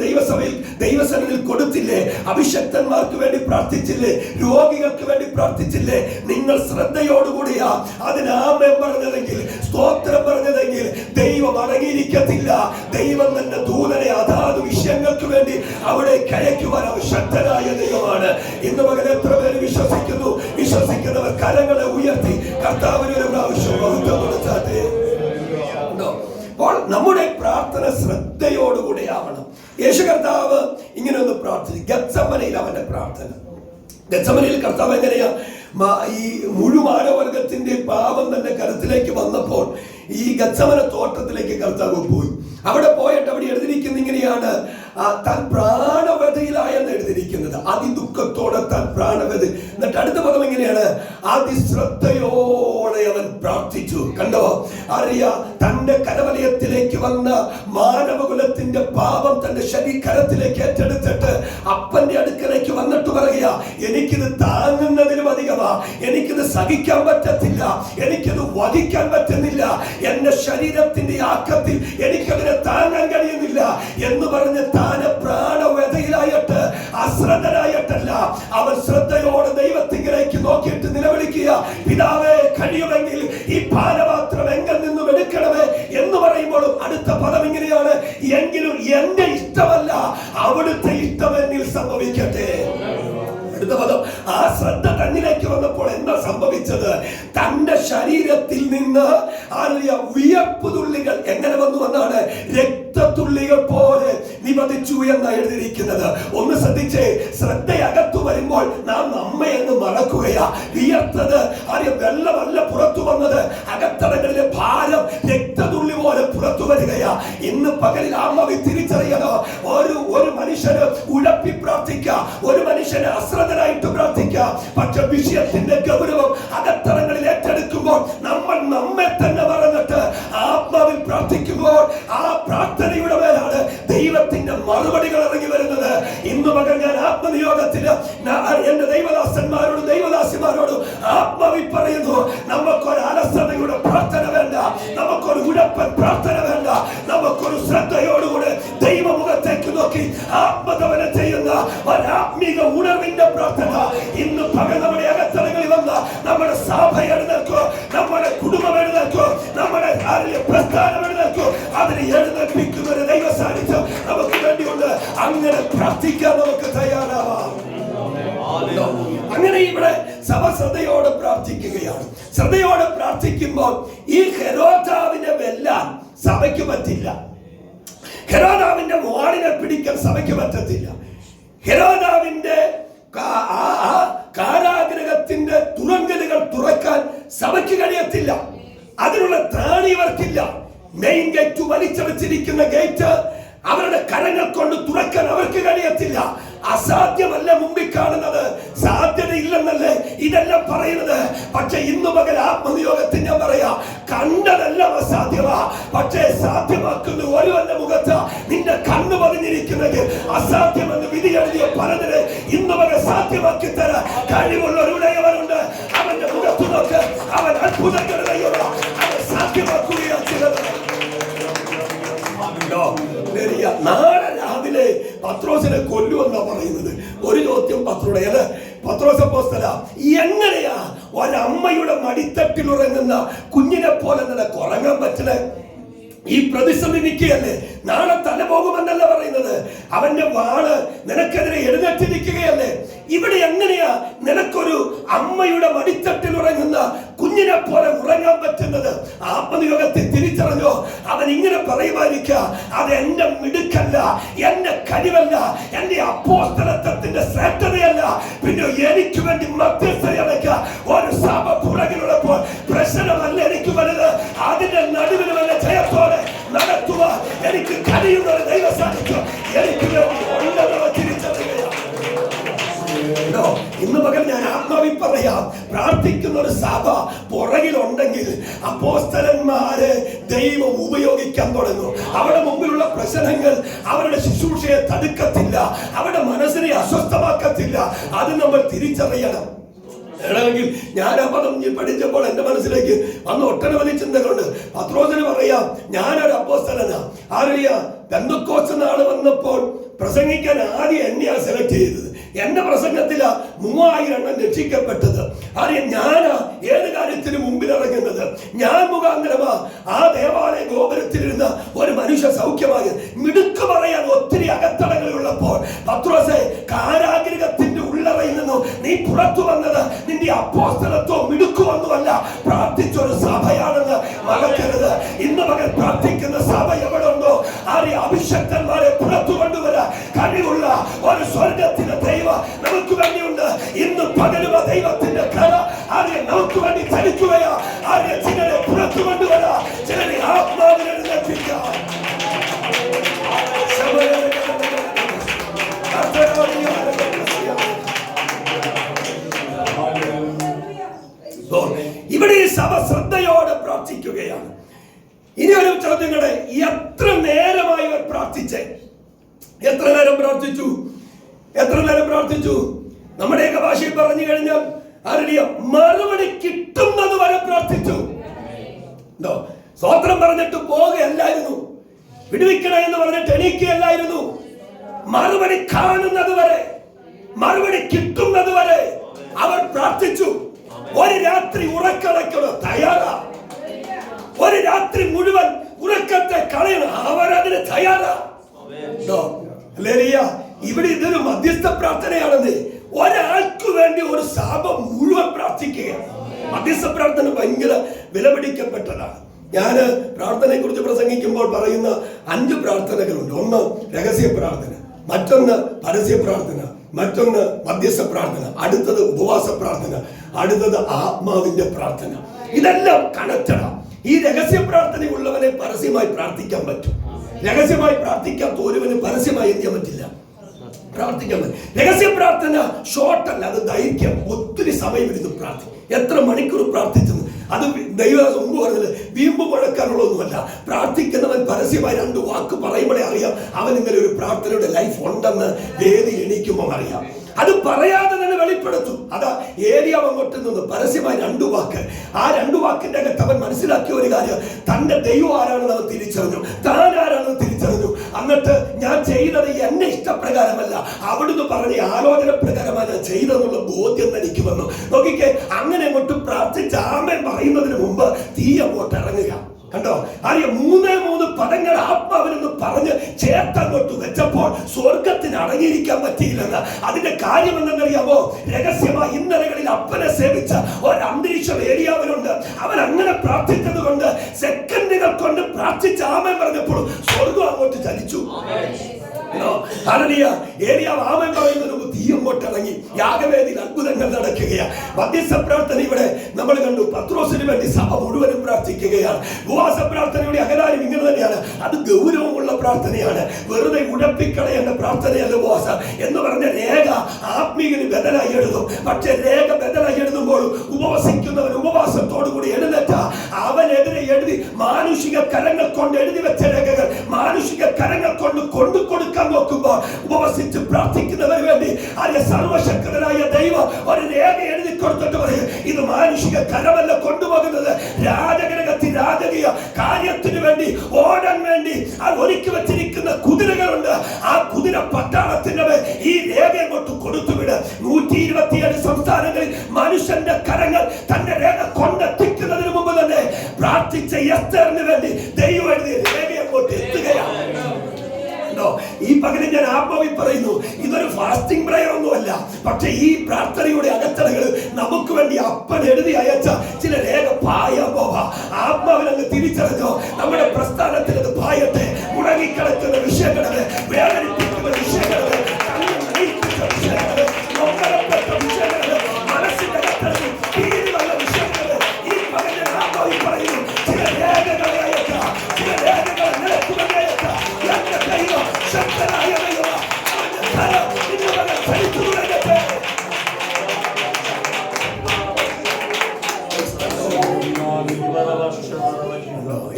ദൈവസന്നിധിയിൽ കൊടുത്തില്ലേ? അഭിഷക്തന്മാർക്ക് വേണ്ടി പ്രാർത്ഥിച്ചില്ലേ? രോഗികൾക്ക് വേണ്ടി പ്രാർത്ഥിച്ചില്ലേ? നിങ്ങൾ ശ്രദ്ധയോടുകൂടിയാ അതിന് ആമേൻ പറഞ്ഞതെങ്കിൽ, സ്തോത്രം പറഞ്ഞതെങ്കിൽ ദൈവം അടങ്ങിയിരിക്കത്തില്ല. ദൈവം തന്നെ ദൂതനെ അതാത് വിഷയങ്ങൾക്ക് വേണ്ടി അവിടെ കയക്കുവാൻ ശക്തനായ ദൈവമാണ്. ഇന്ന് പകൽ എത്ര പേര് വിശ്വസിക്കുന്നു? വിശ്വസിക്കുന്നവർ കരങ്ങൾ ഉയർത്തി കർത്താവിന് ഒരു പ്രാവശ്യം മഹത്വം കൊടുത്താട്ടെ. അപ്പോൾ നമ്മുടെ പ്രാർത്ഥന ശ്രദ്ധയോടുകൂടി ആവണം. യേശു കർത്താവ് ഇങ്ങനെ ഒന്ന് പ്രാർത്ഥിച്ചു. ഗത്സമനയിൽ അവന്റെ പ്രാർത്ഥന, ഗത്സമനയിൽ കർത്താവ് എങ്ങനെയാ ഈ മുഴുമാനവർഗത്തിന്റെ പാപം തന്റെ കരത്തിലേക്ക് വന്നപ്പോൾ ഈ ഗത്സമന തോട്ടത്തിലേക്ക് കർത്താവ് പോയി. അവിടെ പോയിട്ട് അവിടെ എഴുതിയിരിക്കുന്ന ഇങ്ങനെയാണ്, താൻ പ്രാണവ്യതയിലായെന്ന് എഴുതിയിരിക്കുന്നത്. അതിദുഃഖത്തോടെ താൻ പ്രാണവ്യത. എന്നിട്ട് അടുത്ത പദം എങ്ങനെയാണ്? അതിശ്രദ്ധയോടെ അവൻ പ്രാർത്ഥിച്ചു. കണ്ടോ? അറിയാ, തന്റെ കരവലയത്തിലേക്ക് വന്ന മാനവകുലത്തിന്റെ പാപം തന്റെ ശരീരത്തിലേക്ക് ഏറ്റെടുത്തിട്ട് അപ്പന്റെ അടുക്കലേക്ക് വന്നിട്ട് പറയുക, എനിക്കിത് താങ്ങുന്നതിനും അധികമാ, എനിക്കിത് സഹിക്കാൻ പറ്റത്തില്ല, എനിക്കിത് വഹിക്കാൻ പറ്റുന്നില്ല, എന്റെ ശരീരത്തിന്റെ ആക്കത്തിൽ എനിക്കതിനെ താങ്ങാൻ കഴിയുന്നില്ല എന്ന് പറഞ്ഞ് താനെ പ്രാണവ്യതയിലായിട്ട് അശ്രദ്ധനായിട്ടല്ല, അവൻ ശ്രദ്ധയോടെ ദൈവത്തിലേക്ക് നോക്കിയിട്ട് നിലവിളിക്കുക, പിതാവേ കഴിയുമെങ്കിൽ ഈ പാനപാത്രം എങ്കിൽ നിന്നും എടുക്കണമേ എന്ന് പറയുമ്പോഴും അടുത്ത പദം ഇങ്ങനെയാണ്, എങ്കിലും എന്റെ ഇഷ്ടമല്ല അവിടുത്തെ ഇഷ്ടം എന്നിൽ സംഭവിക്കട്ടെ. അടുത്ത പദം, ആ ശ്രദ്ധ തന്നിലേക്ക് വന്നപ്പോൾ എന്താ സംഭവിച്ചത്? തന്റെ ശരീരത്തിൽ നിന്ന് വിയർപ്പ് തുള്ളികൾ എങ്ങനെ വന്നു എന്നാണ്? രക്തത്തുള്ളികൾ പോലെ നിപതിച്ചു എന്നാണ് എഴുതിയിരിക്കുന്നത്. ഒന്ന് ശ്രദ്ധിച്ചേ, ശ്രദ്ധയകത്തു വരുമ്പോൾ നാം നമ്മയെന്ന് മറക്കുകയാ. വിയർത്തത് വെള്ളമല്ല പുറത്തു വന്നത്, അകത്തടങ്ങളിലെ ഭാരം രക്തതുള്ളി പോലെ പുറത്തു വരികയാ. ഇന്ന് പകലിൽ ആത്മാവിൽ തിരിച്ചറിയണോ? ഒരു മനുഷ്യന് ഉഴപ്പി പ്രാർത്ഥിക്കാം, ഒരു മനുഷ്യന് അശ്രദ്ധനായിട്ട് പ്രാർത്ഥിക്കാം. പക്ഷെ വിഷയത്തിന്റെ ഗൗരവം അകത്തടങ്ങളിൽ ഏറ്റെടുക്കുമ്പോൾ നമ്മൾ നമ്മെ തന്നെ പറഞ്ഞിട്ട് ആത്മാവിൽ പ്രാർത്ഥിക്കുമ്പോൾ ആ പ്രാർത്ഥനയുടെ മേലാണ് ദൈവത്തിന്റെ മറുപടികൾ ഇറങ്ങി വരുന്നത്. ഇന്ന് മകൻ ഞാൻ ആത്മനിയോഗത്തിന് എന്റെ ദൈവദാസന്മാരോടും ദൈവദാസിമാരോടും ആത്മാവിൽ പറയുന്നു, നമുക്കൊരു അലസതയുടെ പ്രാർത്ഥന വേണ്ട, നമുക്കൊരു ഉഴപ്പൻ പ്രാർത്ഥന വേണ്ട, നമുക്കൊരു ശ്രദ്ധയോടുകൂടെ ദൈവമുഖത്തേക്ക് നോക്കി ആത്മതപനം ചെയ്യുന്ന ഒരാത്മീക ഉണർവിന്റെ പ്രാർത്ഥന ഇന്ന് പകൽ നമ്മുടെ അകത്തളങ്ങളിൽ വന്ന നമ്മുടെ സഭ എഴുന്നേൽക്കോ, നമ്മുടെ കുടുംബം എഴുന്നേൽക്കോ, നമ്മുടെ പ്രസ്ഥാനം എഴുന്നേൽക്കോ, അതിനെ എഴുന്നേൽപ്പിക്കുന്ന ഒരു ദൈവ സാന്നിധ്യം നമുക്ക് വേണ്ടിയുണ്ട്. അങ്ങനെ പ്രാർത്ഥിക്കാൻ നമുക്ക് തയ്യാറാവാം. അങ്ങനെ ഇവിടെ സഭ ശ്രദ്ധയോടെ പ്രാർത്ഥിക്കുകയാണ്. ശ്രദ്ധയോടെ പ്രാർത്ഥിക്കുമ്പോൾ ഈ ഹെരോദാവിനെ വെല്ലാൻ സഭയ്ക്ക് പറ്റില്ല. ഹെരോദാവിന്റെ വാളിനെ പിടിക്കാൻ സഭയ്ക്ക് പറ്റത്തില്ല. ഹെരോദാവിന്റെ കാരാഗ്രഹത്തിന്റെ തുറങ്കലുകൾ തുറക്കാൻ സഭയ്ക്ക് കഴിയത്തില്ല. അതിനുള്ള ത്രാണി ഇവർക്കില്ല. മെയിൻ ഗേറ്റ് വലിച്ചടച്ചിരിക്കുന്ന ഗേറ്റ് അവരുടെ കരങ്ങൾ കൊണ്ട് തുറക്കാൻ അവർക്ക് കഴിയത്തില്ല. അസാധ്യമല്ല മുമ്പിൽ കാണുന്നത്, സാധ്യതയില്ലെന്നല്ലേ ഇതെല്ലാം പറയുന്നത്. പക്ഷെ ഇന്നു പകൽ ആത്മനിയോഗത്തിൽ ഞാൻ പറയാ, കണ്ടതെല്ലാം അസാധ്യമാ, പക്ഷേ സാധ്യമാക്കുന്ന ഒരുവന്റെ മുഖത്ത് നിന്റെ കണ്ണു പതിഞ്ഞിരിക്കുന്നെങ്കിൽ അസാധ്യമെന്ന് വിധി എഴുതിയ പലതിനെ ഇന്നു പകൽ സാധ്യമാക്കി തരാൻ കഴിവുള്ള ഒരു ഉടയവനുണ്ട്. അവന്റെ മുഖത്തു നോക്ക്, അവൻ അത്ഭുതങ്ങളുടെ ദൈവമാ, അവൻ സാധ്യമാക്കുകയാണ് ചെയ്തത്. നാളെ രാവിലെ പത്രോസിനെ കൊല്ലുമെന്നാ പറയുന്നത്. ഒരു ചോദ്യം പത്രോസ് അപ്പോസ്തല, എങ്ങനെയാ ഒരമ്മയുടെ മടിത്തട്ടിൽ ഉറങ്ങുന്ന കുഞ്ഞിനെ പോലെ നിനക്ക് ഉറങ്ങാൻ പറ്റണേ? ഈ പ്രതിസന്ധി നിൽക്കുകയല്ലേ, നാളെ തല പോകുമെന്നല്ല പറയുന്നത്. അവന്റെ വാള് നിനക്കെതിരെ എഴുന്നേറ്റിരിക്കുകയല്ലേ. ഇവിടെ എങ്ങനെയാ നിനക്കൊരു അമ്മയുടെ മടിത്തട്ടിൽ ഉറങ്ങുന്ന കുഞ്ഞിനെ പോലെ ഉറങ്ങാൻ പറ്റുന്നത്? ആത്മനിയോഗത്തിൽ തിരിച്ചറിഞ്ഞോ? അവൻ ഇങ്ങനെ പറയുമായിരിക്കുക, അത് എന്റെ മിടുക്കല്ല, എന്റെ കഴിവല്ല, എന്റെ അപ്പോസ്തലത്വത്തിന്റെ ശ്രേഷ്ഠതയല്ല, പിന്നെ എനിക്ക് വേണ്ടി മധ്യസ്ഥയടക്ക ഒരു സഭ പുറകിലുള്ളപ്പോൾ പ്രശ്നമല്ല എനിക്ക് വലുത്. അതിന്റെ നടുവിൽ വല്ല ജയത്തോടെ നടത്തുക എനിക്ക് കഴിയുന്ന ഒരു ദൈവ സാന്നിധ്യം എനിക്ക് വേണ്ടി ഉണ്ടെന്ന് തിരിച്ചറിയുകയാണ്. ഇന്ന് പകൽ ഞാൻ ആത്മാവിൽ പറയാം, പ്രാർത്ഥിക്കുന്ന ഒരു സഭ പുറകിലുണ്ടെങ്കിൽ അപ്പോസ്തലന്മാരെ ദൈവം ഉപയോഗിക്കാൻ തുടങ്ങും. അവരുടെ മുമ്പിലുള്ള പ്രശ്നങ്ങൾ അവരുടെ ശുശ്രൂഷയെ തടുക്കത്തില്ല, അവരുടെ മനസ്സിനെ അസ്വസ്ഥമാക്കത്തില്ല. അത് നമ്മൾ തിരിച്ചറിയണം. ണെങ്കിൽ ഞാൻ ആ പദം പഠിച്ചപ്പോൾ എന്റെ മനസ്സിലേക്ക് വന്ന് ഒട്ടനവധി ചിന്തകളുണ്ട്. പത്രോസിന് പറയാം, ഞാനൊരു അപ്പോസ്തലനാ. അറിയാം, പെന്തക്കോസ്ത് നാള് വന്നപ്പോൾ പ്രസംഗിക്കാൻ ആദ്യം എന്നെയാ സെലക്ട് ചെയ്തത്. എന്റെ പ്രസംഗത്തിലാ 3000 എണ്ണം രക്ഷിക്കപ്പെട്ടത്. അറിയാം, ഞാനാ ഏത് കാര്യത്തിന് മുമ്പിൽ ഇറങ്ങുന്നത്. ഞാൻ മുഖാന്തരമാ ആ ദേവാലയ ഗോപുരത്തിലിരുന്ന ഒരു മനുഷ്യ സൗഖ്യമായി. മിടുക്ക് പറയാൻ ഒത്തിരി അകത്തളങ്ങളുള്ളപ്പോൾ പത്രോസേ, കാരാഗ്രഹത്തിന്റെ ഉള്ളറയിൽ നിന്നും നീ പുറത്തു വന്നത് നിന്റെ അപ്പോസ്തലത്വം മിടുക്കുമൊന്നുമല്ല, പ്രാർത്ഥിച്ചൊരു സഭയാണെന്ന് മറക്കരുത്. ഇന്ന് മകൻ പ്രാർത്ഥിക്കുന്ന സഭ എവിടെ ഉണ്ടോ ആരെ അഭിഷക്തന്മാരെ പുറത്തു കൊണ്ടുവരാൻ കഴിവുള്ള ഒരു സ്വർഗത്തിന്റെ ദൈവം നമുക്ക് വേണ്ടിയുണ്ട്. ഇന്ന് പകലും ദൈവത്തിന്റെ കല ആരെ നമുക്ക് വേണ്ടി ധരിക്കുകയാ. ആരെ ചിലരെ പുറത്തു കൊണ്ടുവരാ, ചിലരെ ആത്മാവിനെ എഴുന്നേൽപ്പിക്കാം. ഇവിടെ ഈ സഭ ശ്രദ്ധയോടെ പ്രാർത്ഥിക്കുകയാണ്. ഇനി ഒരു ചോദ്യങ്ങളെ, എത്ര നേരമായി അവർ പ്രാർത്ഥിച്ചേ? എത്ര നേരം പ്രാർത്ഥിച്ചു? എത്ര നേരം പ്രാർത്ഥിച്ചു? നമ്മുടെയൊക്കെ ഭാഷയിൽ പറഞ്ഞു കഴിഞ്ഞാൽ അറിയാം, മറുപടി കിട്ടുന്നത് വരെ പ്രാർത്ഥിച്ചു. സ്വോത്രം പറഞ്ഞിട്ട് പോകുകയല്ലായിരുന്നു, വിടുവിക്കണ എന്ന് പറഞ്ഞിട്ട് എണീക്കുകയല്ലായിരുന്നു. മറുപടി കാണുന്നത് വരെ, മറുപടി കിട്ടുന്നത് വരെ അവർ പ്രാർത്ഥിച്ചു. ഒരു രാത്രി ഉറക്കളക്കണം തയ്യാറാ, ഒരു രാത്രി മുഴുവൻ ഉറക്കത്തെ കളയണം, അവരതിന് തയ്യാറാ. ഇവിടെ ഇതൊരു മധ്യസ്ഥ പ്രാർത്ഥനയാണെന്ന്. ഒരാൾക്ക് വേണ്ടി ഒരു സഭ മുഴുവൻ പ്രാർത്ഥിക്കുകയാണ്. മധ്യസ്ഥ പ്രാർത്ഥന ഭയങ്കര വിലപിടിക്കപ്പെട്ടതാണ്. ഞാൻ പ്രാർത്ഥനയെ കുറിച്ച് പ്രസംഗിക്കുമ്പോൾ പറയുന്ന 5 പ്രാർത്ഥനകളുണ്ട്. ഒന്ന് രഹസ്യ പ്രാർത്ഥന, മറ്റൊന്ന് പരസ്യ പ്രാർത്ഥന, മറ്റൊന്ന് മധ്യസ്ഥ പ്രാർത്ഥന, അടുത്തത് ഉപവാസ പ്രാർത്ഥന, അടുത്തത് ആത്മാവിന്റെ പ്രാർത്ഥന. ഇതെല്ലാം കണക്റ്റഡാണ്. ഈ രഹസ്യ പ്രാർത്ഥന ഉള്ളവനെ പരസ്യമായി പ്രാർത്ഥിക്കാൻ പറ്റും. രഹസ്യമായി പ്രാർത്ഥിക്കാത്ത ഒരുവന് പരസ്യമായി എന്ത് ചെയ്യാൻ പറ്റില്ല, പ്രാർത്ഥിക്കാൻ പറ്റും. രഹസ്യ പ്രാർത്ഥന ഷോർട്ട് അല്ല, അത് ദൈർഘ്യം. ഒത്തിരി സമയം ഇരുന്ന് പ്രാർത്ഥിക്കും. എത്ര മണിക്കൂർ പ്രാർത്ഥിച്ചെന്ന് അത് ദൈവം മുമ്പ് പറഞ്ഞത് വീമ്പ് മുഴക്കാനുള്ളതൊന്നുമല്ല. പ്രാർത്ഥിക്കുന്നവൻ പരസ്യമായി 2 വാക്ക് പറയുമ്പോഴേ അറിയാം അവൻ ഇങ്ങനെ ഒരു പ്രാർത്ഥനയുടെ ലൈഫ് ഉണ്ടെന്ന് വേദി എണീക്കുമ്പോൾ അറിയാം. അത് പറയാതെ തന്നെ വെളിപ്പെടുത്തും. അതാ ഏരിയ അങ്ങോട്ട് നിന്ന് പരസ്യമായി 2 വാക്ക്. ആ 2 വാക്കിന്റെ അകത്ത് അവൻ മനസ്സിലാക്കിയ ഒരു കാര്യം, തന്റെ ദൈവം ആരാണെന്ന് അവൻ തിരിച്ചറിഞ്ഞു, താൻ ആരാണെന്ന് തിരിച്ചറിഞ്ഞു. എന്നിട്ട് ഞാൻ ചെയ്തത് എന്നെ ഇഷ്ടപ്രകാരമല്ല, അവിടുന്ന് പറഞ്ഞ ആലോചന പ്രകാരമാണ് ഞാൻ ചെയ്തെന്നുള്ള ബോധ്യം എനിക്ക് വന്നു. നോക്കിക്കേ, അങ്ങനെ അങ്ങോട്ട് പ്രാർത്ഥിച്ച് ആമേൻ പറയുന്നതിന് മുമ്പ് തീ അങ്ങോട്ട് ഇറങ്ങുക. കണ്ടോ? അറിയാം, 3 പദങ്ങൾ ആത്മാവിനെന്ന് പറഞ്ഞ് ചേർത്ത എടുത്തങ്ങോട്ട് വെച്ചപ്പോൾ സ്വർഗത്തിന് അടങ്ങിയിരിക്കാൻ പറ്റിയില്ലെന്ന്. അതിന്റെ കാര്യം എന്തെന്നറിയാമോ? രഹസ്യമായി ഇന്നലകളിൽ അപ്പനെ സേവിച്ച ഒരു അന്തരീക്ഷം ഏലിയാവിനുണ്ട്. അവൻ അങ്ങനെ പ്രാർത്ഥിച്ചത് കൊണ്ട് സെക്കൻഡുകൾ കൊണ്ട് പ്രാർത്ഥിച്ച് ആമേൻ പറഞ്ഞപ്പോൾ സ്വർഗം അങ്ങോട്ട് ചലിച്ചു. ഏലിയാവ് ആമേൻ പറയുന്നതിന് തീയും കൊട്ടിറങ്ങി. യാഗവേദിയിൽ അത്ഭുതങ്ങൾ നടക്കുകയാണ്. മധ്യസ്ഥ പ്രാർത്ഥന ഇവിടെ നമ്മൾ കണ്ടു. പത്രോസിന് വേണ്ടി സഭ മുഴുവനും പ്രാർത്ഥിക്കുകയാണ്. ഉപവാസ പ്രാർത്ഥനയുടെ അകലാരം ഇങ്ങനെ തന്നെയാണ്. അത് ഗൗരവമുള്ള പ്രാർത്ഥനയാണ്. വെറുതെ ഉഴപ്പിക്കളയേണ്ട പ്രാർത്ഥനയല്ല ഉപവാസം എന്ന് പറഞ്ഞ രേഖ ആത്മീയന് ബദലായി എഴുതും. പക്ഷെ രേഖ ബദലായി എഴുതുമ്പോൾ ഉപവസിക്കുന്നവൻ ഉപവാസത്തോടുകൂടി എഴുന്നേറ്റ അവനെതിരെ എഴുതി മാനുഷിക കരങ്ങൾ കൊണ്ട് എഴുതി വെച്ച രേഖകൾ മാനുഷിക കരങ്ങൾ കൊണ്ട് കൊടുക്കാൻ നോക്കുമ്പോൾ ഉപവസിച്ച് പ്രാർത്ഥിക്കുന്നവന് വേണ്ടി അതിന് സർവശക്തനായ ദൈവം ഒരു രേഖ എഴുതി കൊടുത്തിട്ട് പറയും, ഇത് മാനുഷിക കരമല്ല കൊണ്ടുപോകുന്നത്, രാജകരകത്തിൽ രാജകീയ കാര്യത്തിന് വേണ്ടി ഓടാൻ വേണ്ടി അത് ഒരുക്കി വെച്ചിരിക്കുന്ന കുതിരകളുണ്ട്. ആ കുതിര പട്ടാളത്തിന്റെ ഈ രേഖ കൊണ്ട് കൊടുത്തുവിട്. 127 സംസ്ഥാനങ്ങളിൽ മനുഷ്യന്റെ കരങ്ങൾ തന്റെ രേഖ കൊണ്ടെത്തിക്കുന്നതിന് മുമ്പ് തന്നെ പ്രാർത്ഥിച്ച എസ്തറിന് വേണ്ടി ദൈവം എഴുതിയ രേഖ അങ്ങോട്ട് എത്തുകയാണ്. ഈ പകരം ഞാൻ ആത്മാവിൽ പറയുന്നു, ഇതൊരു ഫാസ്റ്റിംഗ് പ്രയർ ഒന്നുമല്ല. പക്ഷെ ഈ പ്രാർത്ഥനയുടെ അകത്തടകൾ നമുക്ക് വേണ്ടി അപ്പൻ എഴുതി അയച്ച ചില രേഖ പായാൻ പോവാ. ആത്മാവിനങ്ങ് തിരിച്ചറിഞ്ഞോ? നമ്മുടെ പ്രസ്ഥാനത്തിൽ അത് പായട്ടെ. മുടങ്ങിക്കിടക്കുന്ന വിഷയങ്ങള്, വേദനിപ്പിക്കുന്ന വിഷയങ്ങള്, വിഷയങ്ങള്, വിഷയങ്ങള്, മനസ്സിന്റെ അകത്തടകൾ തീരുള്ള വിഷയങ്ങള് ഈ പകരം ഞാൻ ആത്മാവിൽ പറയുന്നു, ചില രേഖകളെ അയക്കാം, ചില രേഖകളെ നിലത്തുകളെ അയക്കാം. ശക്തനായ ദൈവം അവന്റെ കരം ഇന്നുവരെ ചലിച്ചു തുടങ്ങട്ടെ.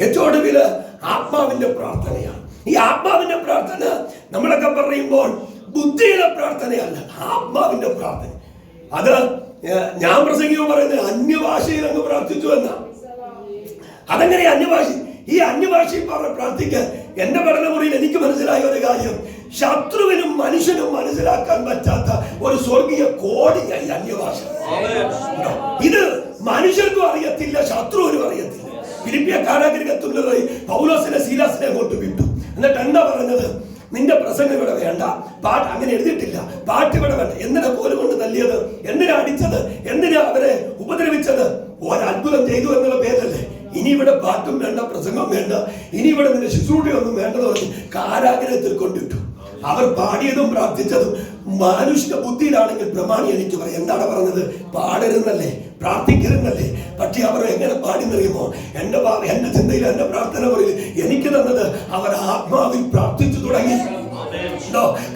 ഏറ്റവും ഒടുവില് ആത്മാവിന്റെ പ്രാർത്ഥനയാണ്. ഈ ആത്മാവിന്റെ പ്രാർത്ഥന നമ്മളൊക്കെ പറയുമ്പോൾ ബുദ്ധിയുടെ പ്രാർത്ഥനയല്ല, ആത്മാവിന്റെ പ്രാർത്ഥന. അത് ഞാൻ പ്രസംഗിക്കുമ്പോൾ പറയുന്നത് അന്യഭാഷയിൽ അങ്ങ് പ്രാർത്ഥിച്ചു എന്നാ. അതെങ്ങനെ അന്യഭാഷ? ഈ അന്യഭാഷയിൽ പ്രാർത്ഥിക്കാൻ എന്റെ പഠനമുറിയിൽ എനിക്ക് മനസ്സിലായ ഒരു കാര്യം, ശത്രുവിനും മനുഷ്യനും മനസ്സിലാക്കാൻ പറ്റാത്ത ഒരു സ്വർഗീയ കോടിയായി അന്യഭാഷ. ഇത് മനുഷ്യർക്കും അറിയത്തില്ല, ശത്രുവിനും അറിയത്തില്ല. ഫിലിപ്പിയ കാരാഗൃഹത്തുള്ളതായി പൗലോസിനെ സീലാസിനെ അങ്ങോട്ട് വിട്ടു. എന്നിട്ട് എന്താ പറഞ്ഞത്? നിന്റെ പ്രസംഗം ഇവിടെ വേണ്ട, പാട്ട് അങ്ങനെ എഴുതിയിട്ടില്ല, പാട്ട് ഇവിടെ വേണ്ട. എന്തിനാ കോല് കൊണ്ട് തല്ലിയത്? എന്തിനാ അടിച്ചത്? എന്തിനാ അവരെ ഉപദ്രവിച്ചത്? ഒരത്ഭുതം ചെയ്തു എന്നുള്ള പേരല്ലേ. ഇനി ഇവിടെ പാട്ടും വേണ്ട, പ്രസംഗം വേണ്ട, ഇനി ഇവിടെ നിന്റെ ശുശ്രൂഷയൊന്നും വേണ്ടെന്ന് പറഞ്ഞ് കാരാഗ്രഹത്തിൽ കൊണ്ടിട്ടു. അവർ പാടിയതും പ്രാർത്ഥിച്ചതും മാനുഷിക ബുദ്ധിയിലാണെങ്കിൽ പ്രമാണി എനിക്ക് പറയാം. എന്താണ് പറഞ്ഞത്? പാടരുന്നല്ലേ, പ്രാർത്ഥിക്കരുന്നല്ലേ. പക്ഷെ അവർ എങ്ങനെ പാടിന്നറിയുമോ? എന്റെ ചിന്തയിൽ, എന്റെ പ്രാർത്ഥന പറയിൽ എനിക്ക് തന്നത് അവർ ആത്മാവിൽ പ്രാർത്ഥിച്ചു തുടങ്ങി.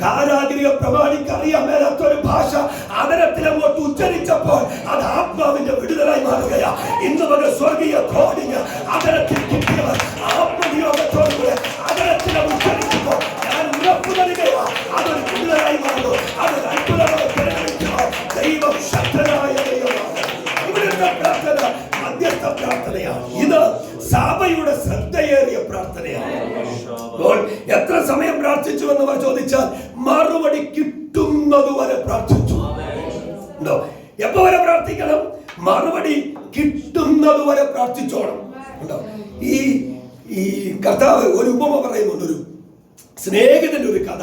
കാരാഗിരിക പ്രമാണിക്ക് അറിയാൻ മേലാത്തൊരു ഭാഷ അതരത്തിൽ അങ്ങോട്ട് ഉച്ചരിച്ചപ്പോൾ അത് ആത്മാവിന്റെ വിടുതലായി മാറുകയാ. ഇന്ന് വരെ സ്വർഗീയ കോടിങ് അതരത്തിൽ കിട്ടിയവർ ആത്മനിയോഗത്തോടുകൂടെ അതരത്തിൽ ഉച്ചരിച്ചപ്പോൾ ഞാൻ ഉറപ്പു നൽകുകയാ, അതൊരു വിടുതലായി മാറുന്നു. അതൊരു അത്ഭുതമായി പരിഗണിക്കുമോ? ദൈവം ശക്തനായ ദൈവമാണ്. ഇവിടുത്തെ പ്രാർത്ഥന മധ്യസ്ഥ പ്രാർത്ഥനയാണ്. ഇത് സഭയുടെ ശ്രദ്ധയേറിയ പ്രാർത്ഥനയാണ്. എത്ര സമയം പ്രാർത്ഥിച്ചു എന്ന് ചോദിച്ചാൽ മറുപടി കിട്ടുന്നത് വരെ പ്രാർത്ഥിച്ചു. എപ്പോ വരെ പ്രാർത്ഥിക്കണം? മറുപടി കിട്ടുന്നത് വരെ പ്രാർത്ഥിച്ചോണം. ഈ കർത്താവ് ഒരു ഉപമ പറയുന്നുണ്ട്, ഒരു സ്നേഹിതന്റെ ഒരു കഥ.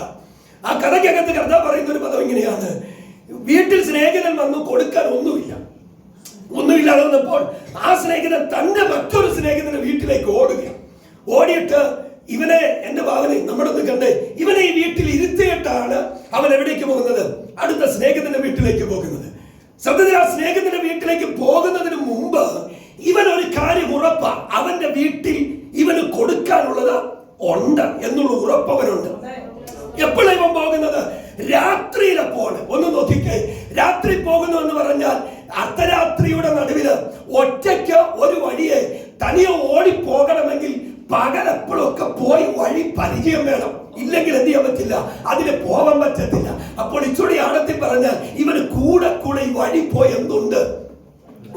ആ കഥയ്ക്കകത്ത് കർത്താവ് പറയുന്ന ഒരു പദം ഇങ്ങനെയാണ്: വീട്ടിൽ സ്നേഹിതൻ വന്നു, കൊടുക്കാൻ ഒന്നുമില്ലാതെ വന്നപ്പോൾ ആ സ്നേഹിതൻ തന്റെ മറ്റൊരു സ്നേഹിതന്റെ വീട്ടിലേക്ക് ഓടിയിട്ട് ഇവനെ, എന്റെ ഭാവനെ നമ്മളൊന്ന് കണ്ടേ, ഇവനെ ഈ വീട്ടിൽ ഇരുത്തിയിട്ടാണ് അവൻ എവിടേക്ക് പോകുന്നത്? അടുത്ത സ്നേഹിതന്റെ വീട്ടിലേക്ക് പോകുന്നത്. സത്യത്തിൽ ആ സ്നേഹിതന്റെ വീട്ടിലേക്ക് പോകുന്നതിന് മുമ്പ് ഇവൻ ഒരു കാര്യം ഉറപ്പാ, അവന്റെ വീട്ടിൽ ഇവന് കൊടുക്കാനുള്ളത് ഉണ്ട് എന്നുള്ള ഉറപ്പവനുണ്ട്. എപ്പോഴാണ് ഇവൻ പോകുന്നത്? രാത്രിയിലെ പോലെ. ഒന്ന് നോക്കിക്കേ, രാത്രി പോകുന്നു എന്ന് പറഞ്ഞാൽ അർദ്ധരാത്രിയുടെ നടുവില് ഒറ്റയ്ക്ക് ഒരു വഴിയെ തനിയെ ഓടിപ്പോകണമെങ്കിൽ പകലെപ്പോഴൊക്കെ പോയി വഴി പരിചയം വേണം. ഇല്ലെങ്കിൽ എന്ത് ചെയ്യാൻ പറ്റില്ല, അതിന് പോകാൻ പറ്റത്തില്ല. അപ്പോൾ ഇച്ചൂടി ആഴത്തിൽ പറഞ്ഞാൽ ഇവന് കൂടെ ഈ വഴി പോയി എന്തുണ്ട്,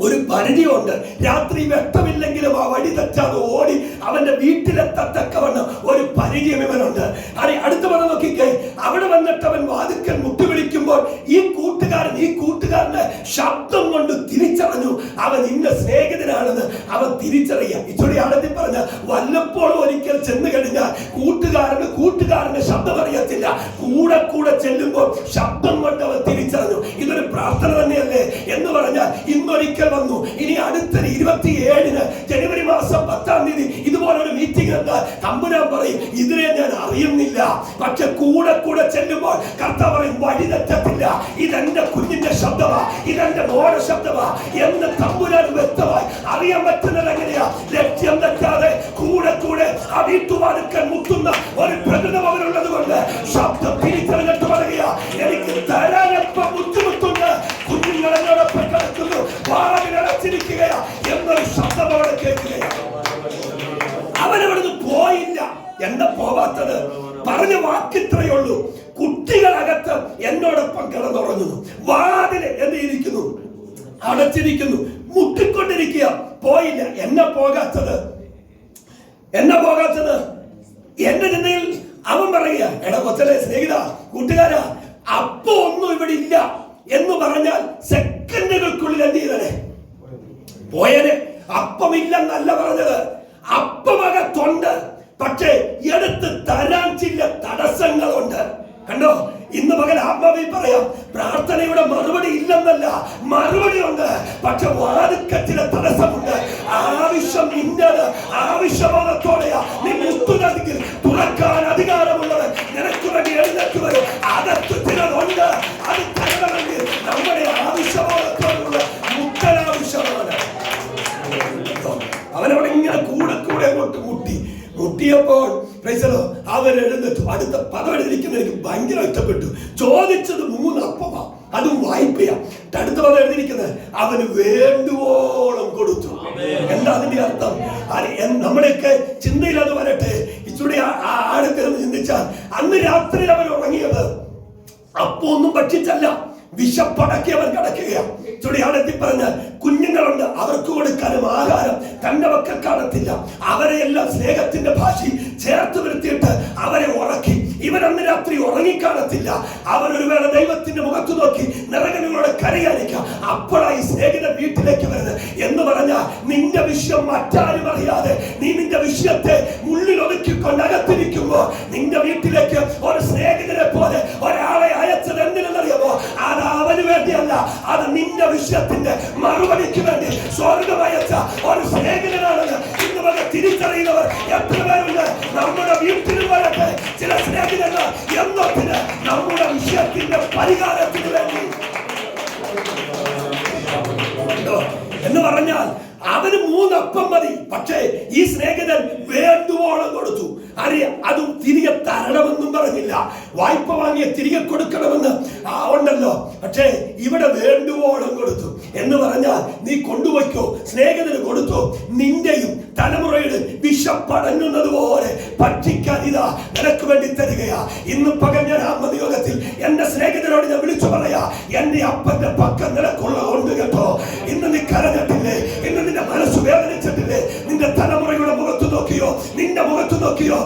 ഒരു പരിധിയുണ്ട്. രാത്രി വ്യക്തമില്ലെങ്കിലും ആ വഴി തെറ്റാതെ ഓടി അവന്റെ വീട്ടിലെത്തത്തക്കവണ്ണം ഒരു പരിചയം ഇവനുണ്ട്. അടുത്ത് വന്ന് നോക്കിക്കേ, അവിടെ വന്നിട്ട് അവൻ വാതിക്കൽ മുട്ടുവിളിക്കുമ്പോൾ ഈ കൂട്ടുകാരന്റെ ശബ്ദം കൊണ്ട് തിരിച്ചറിഞ്ഞു അവൻ ഇന്ന സ്നേഹിതനാണെന്ന് അവൻ തിരിച്ചറിയാം. ഇച്ചോടി ആഴത്തിൽ പറഞ്ഞ വല്ലപ്പോഴും ഒരിക്കൽ ചെന്ന് കഴിഞ്ഞാൽ കൂട്ടുകാരന് കൂട്ടുകാരന്റെ ശബ്ദം അറിയത്തില്ല. കൂടെ കൂടെ ചെല്ലുമ്പോൾ ശബ്ദം കൊണ്ട് അവൻ തിരിച്ചറിഞ്ഞു ഇതൊരു പ്രാർത്ഥന തന്നെയല്ലേ എന്ന് പറഞ്ഞാൽ ഇന്നൊരിക്കൽ വന്നു. ഇനി അടുത്ത 27 ജനുവരി മാസം 10-ാം തീയതി ഇതുപോലൊരു മീറ്റിംഗ് എന്താ തമ്പുരാൻ പറയും ഇതിനെ ഞാൻ അറിയുന്നില്ല, പക്ഷെ കൂടെ കൂടെ ചെല്ലുമ്പോൾ കർത്താവ് പറയും വഴി തെറ്റത്തില്ല, ഇതെന്റെ കുഞ്ഞിന്റെ ശബ്ദമാ, ഇതെന്റെ മോടെ ശബ്ദമാ എന്ന് തമ്പുരാൻ വ്യക്തമായി അറിയാൻ പറ്റുന്നത് എങ്ങനെയാ? ലക്ഷ്യം തെറ്റാതെ കൂടെ കൂടെ ആ വീട്ടുവാടുക്കൽ മുട്ടുന്ന ഒരു പ്രകൃതം അവരുള്ളത് കൊണ്ട് ശബ്ദം തിരിച്ചറിഞ്ഞിട്ട് പറയുക എനിക്ക് തരാനൊപ്പം ബുദ്ധിമുട്ടുണ്ട്, കുഞ്ഞുങ്ങൾ എന്നോടൊപ്പം കിടക്കുന്നു, വാതിലടച്ചിരിക്കുകയാ എന്നൊരു ശബ്ദം അവിടെ കേൾക്കുകയാണ്. അവനവിടുന്ന് പോയില്ല. എന്താ പോവാത്തത്? പറഞ്ഞ വാക്കിത്രയേ ഉള്ളൂ, കുട്ടികളകത്ത് എന്നോടൊപ്പം കിടന്നുറങ്ങുന്നു, വാതില് എന്തിരിക്കുന്നു അടച്ചിരിക്കുന്നു, മുട്ടിക്കൊണ്ടിരിക്കുക, പോയില്ല. എന്നെ പോകാത്തത് എന്റെ ചിന്തയിൽ അവൻ പറയുക എടാ കൊച്ചലെ സ്നേഹിത കൂട്ടുകാരാ അപ്പൊ ഒന്നും ഇവിടെ ഇല്ല എന്ന് പറഞ്ഞാൽ സെക്കൻഡുകൾക്കുള്ളിൽ എന്ത് ചെയ്തേ പോയനെ. അപ്പമില്ലെന്നല്ല പറഞ്ഞത്, അപ്പമകത്തുണ്ട്, പക്ഷേ എടുത്ത് തരാൻ ചില തടസ്സങ്ങളുണ്ട്. കണ്ടോ, ഇന്ന് മകൻ ആത്മാവിൽ പറയാം പ്രാർത്ഥനയുടെ മറുപടി ഇല്ലെന്നല്ല, മറുപടി ഉണ്ട്, പക്ഷെ വാതിൽക്കൽ ചില തടസ്സമുണ്ട്. ആവശ്യം നിന്റേത്, ആവശ്യബോധത്തോടെയാ നീ മുത്തുന്നെങ്കിൽ തുറക്കാൻ അധികാരമുള്ളവൻ നിനക്ക് വേണ്ടി എഴുന്നേറ്റ് വരും. അകത്ത് ചിലതുണ്ട്, അത് തരണമെങ്കിൽ നമ്മുടെ ആവശ്യബോധത്തോടുള്ള മുത്തലാവശ്യമാണ്. അവനവിടെ ഇങ്ങനെ കൂടെ കൂടെ അങ്ങോട്ട് മുട്ടിയപ്പോൾ അവൻ എഴുന്നേറ്റു. അടുത്ത പദം എഴുതിയിരിക്കുന്ന എനിക്ക് ഭയങ്കര ഇഷ്ടപ്പെട്ടു. ചോദിച്ചത് 3 അപ്പമാ, അതും വായ്പയാ. അടുത്ത പദം എഴുതിയിരിക്കുന്നത് അവന് വേണ്ടുവോളം കൊടുത്തു. എന്താ അതിന്റെ അർത്ഥം? നമ്മുടെയൊക്കെ ചിന്തയിൽ അത് വരട്ടെ. ഇച്ചിരി ആഴത്തിലൊന്ന് ചിന്തിച്ചാൽ അന്ന് രാത്രി അവൻ ഉറങ്ങിയത് അപ്പൊ ഒന്നും ഭക്ഷിച്ചല്ല, വിശപ്പടക്കി അവൻ കിടക്കുകയാണ്. ചുടിയാടെത്തി പറഞ്ഞാൽ കുഞ്ഞുങ്ങളുണ്ട്, അവർക്ക് കൊടുക്കാനും ആഹാരം തന്റെ മക്കൾ കാണത്തില്ല. അവരെയെല്ലാം സ്നേഹത്തിന്റെ ഭാഷയിൽ ചേർത്ത് വരുത്തിയിട്ട് അവരെ ഉറക്കി. ഇവൻ അന്ന് രാത്രി ഉറങ്ങിക്കാണത്തില്ല. അവൻ ഒരു വേള ദൈവത്തിന്റെ മുഖത്ത് നോക്കി നിറകനുകളോടെ കരയാനിക്കാം. അപ്പോഴായി സ്നേഹിതൻ വീട്ടിലേക്ക് വരുന്നത് എന്ന് പറഞ്ഞാൽ നിന്റെ വിഷയം മറ്റാരും അറിയാതെ നീ നിന്റെ വിഷയത്തെ ഉള്ളിൽ ഒതുക്കിക്കൊണ്ട് അകത്തിരിക്കുമ്പോ നിന്റെ വീട്ടിലേക്ക് ഒരു സ്നേഹിതനെ പോലെ ഒരാളെ അയച്ചത് എന്തിനെന്നറിയാമോ? അത് അവന് വേണ്ടിയല്ല, അത് നിന്റെ വിഷയത്തിന്റെ മറുപടിക്ക് വേണ്ടി സ്വർഗം അയച്ച ഒരു സ്നേഹിതനാണെന്ന് ഇന്ന് വരെ തിരിച്ചറിയുന്നവർ എത്ര പേരുണ്ട്? നമ്മുടെ വീട്ടിൽ വരട്ടെ ചില സ്നേഹിതന്മാർ എന്നൊത്തിന് നമ്മുടെ വിഷയത്തിന്റെ പരിഹാരത്തിന് വേണ്ടി എന്ന് പറഞ്ഞാൽ അവന് 3 അപ്പം മതി, പക്ഷേ ഈ സ്നേഹിതൻ വേണ്ടുവോളം കൊടുത്തു. അറിയാം, അതും തിരികെ തരണമെന്നും പറഞ്ഞില്ല. വായ്പ വാങ്ങിയ തിരികെ കൊടുക്കണമെന്ന് ഉണ്ടല്ലോ, പക്ഷേ ഇവിടെ വേണ്ടുവോളം കൊടുത്തു എന്ന് പറഞ്ഞാൽ നീ കൊണ്ടുപോയിക്കോ, സ്നേഹിതന് കൊടുത്തോ, നിന്റെയും തലമുറയുടെ വിഷപ്പടങ്ങുന്നത് പോലെ ഭക്ഷിക്കാൻ ഇതാ നിനക്ക് വേണ്ടി തരികയാ. ഇന്ന് പകൽ ഞാൻ ആത്മനിയോഗത്തിൽ എന്റെ സ്നേഹിതനോട് ഞാൻ വിളിച്ചു പറയാ, എന്റെ അപ്പന്റെ പക്കം നിനക്കുള്ള കൊണ്ട് കേട്ടോ. ഇന്ന് നീ കരഞ്ഞിട്ടില്ലേ? ഇന്ന് നിന്റെ മനസ്സ് വേദനിച്ചിട്ടില്ലേ? നിന്റെ തലമുറയുടെ മുഖത്ത് നോക്കിയോ, നിന്റെ മുഖത്ത് നോക്കിയോ,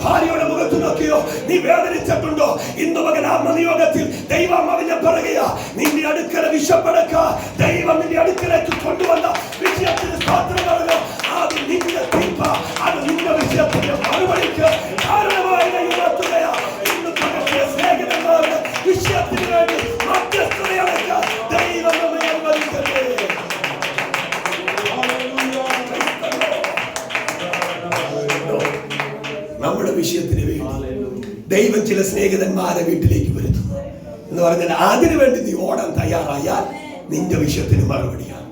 ഭാര്യയുടെ മുഖത്ത് നോക്കിയോ നീ വേദനിച്ചിട്ടുണ്ടോ? ഇന്ന് മകൻ ആത്മനിയോഗത്തിൽ ദൈവം അവനെ പറയുക, നിന്റെ അടുക്കല വിഷപ്പടക്ക ദൈവം നിന്റെ അടുക്കലേക്ക് കൊണ്ടുവന്ന വിഷയത്തിന് സ്തോത്രമാണല്ലോ. അത് നിന്റെ തീർപ്പ, അത് നിന്റെ വിഷയത്തിന്റെ മറുപടിക്ക് കാരണമായി ഉയർത്തുകയാ. ഇന്ന് പകർത്തിയ സ്നേഹിതന്മാരുടെ വിഷയത്തിന് വേണ്ടി മധ്യസ്ഥതയടക്ക ദൈവം നമ്മെ അനുവദിക്കട്ടെ. നമ്മുടെ വിഷയത്തിന് വേണ്ടി ദൈവം ചില സ്നേഹിതന്മാരെ വീട്ടിലേക്ക് വരുത്തുന്നു എന്ന് പറഞ്ഞാൽ അതിനു വേണ്ടി നീ ഓടാൻ തയ്യാറായാൽ നിന്റെ വിഷയത്തിന് മറുപടിയാണ്.